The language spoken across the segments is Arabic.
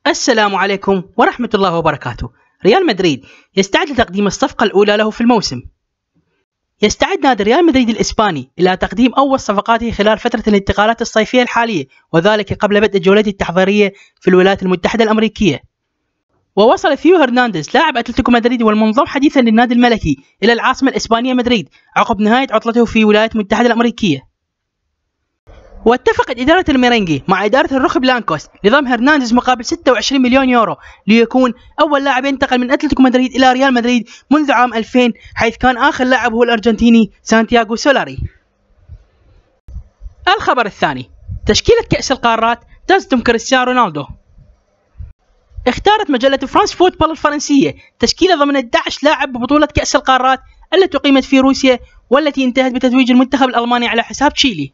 السلام عليكم ورحمة الله وبركاته. ريال مدريد يستعد لتقديم الصفقة الأولى له في الموسم. يستعد نادي ريال مدريد الإسباني إلى تقديم أول صفقاته خلال فترة الانتقالات الصيفية الحالية، وذلك قبل بدء الجولة التحضيرية في الولايات المتحدة الأمريكية. ووصل ثيو هرنانديز لاعب أتلتيكو مدريد والمنضم حديثا للنادي الملكي إلى العاصمة الإسبانية مدريد عقب نهاية عطلته في الولايات المتحدة الأمريكية. واتفقت إدارة الميرينجي مع إدارة الروخ بلانكوس لضم هرنانديز مقابل 26 مليون يورو ليكون أول لاعب ينتقل من أتلتيكو مدريد إلى ريال مدريد منذ عام 2000، حيث كان آخر لاعب هو الأرجنتيني سانتياغو سولاري. الخبر الثاني: تشكيلة كأس القارات تصدم كريستيانو رونالدو. اختارت مجلة فرانس فوتبول الفرنسية تشكيلة ضمن 11 لاعب ببطولة كأس القارات التي أقيمت في روسيا والتي انتهت بتتويج المنتخب الألماني على حساب تشيلي.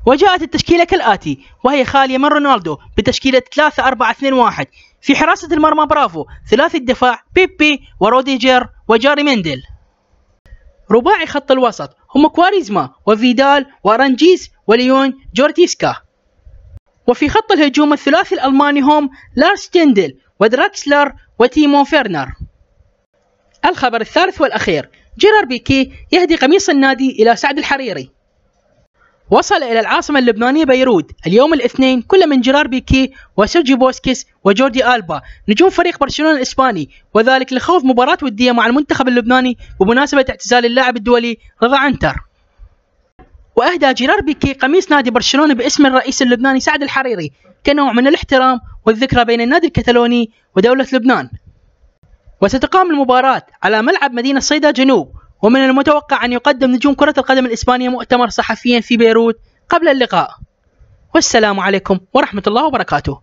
وجاءت التشكيلة كالآتي، وهي خالية من رونالدو بتشكيلة 3-4-2-1. في حراسة المرمى برافو، ثلاثي الدفاع بيبي وروديجر وجاري ميندل. رباعي خط الوسط هم كواريزما وفيدال وأرانجيز وليون جورتيسكا. وفي خط الهجوم الثلاثي الألماني هم لارس تيندل ودراكسلر وتيمو فيرنر. الخبر الثالث والأخير: جيرار بيكي يهدي قميص النادي إلى سعد الحريري. وصل إلى العاصمة اللبنانية بيروت اليوم الاثنين كل من جيرار بيكي وسيرجي بوسكيس وجوردي ألبا نجوم فريق برشلونة الإسباني، وذلك لخوض مباراة ودية مع المنتخب اللبناني بمناسبة اعتزال اللاعب الدولي رضا عنتر. وأهدى جيرار بيكي قميص نادي برشلونة باسم الرئيس اللبناني سعد الحريري كنوع من الاحترام والذكرى بين النادي الكتالوني ودولة لبنان. وستقام المباراة على ملعب مدينة صيدا جنوب، ومن المتوقع أن يقدم نجوم كرة القدم الإسبانية مؤتمر صحفي في بيروت قبل اللقاء. والسلام عليكم ورحمة الله وبركاته.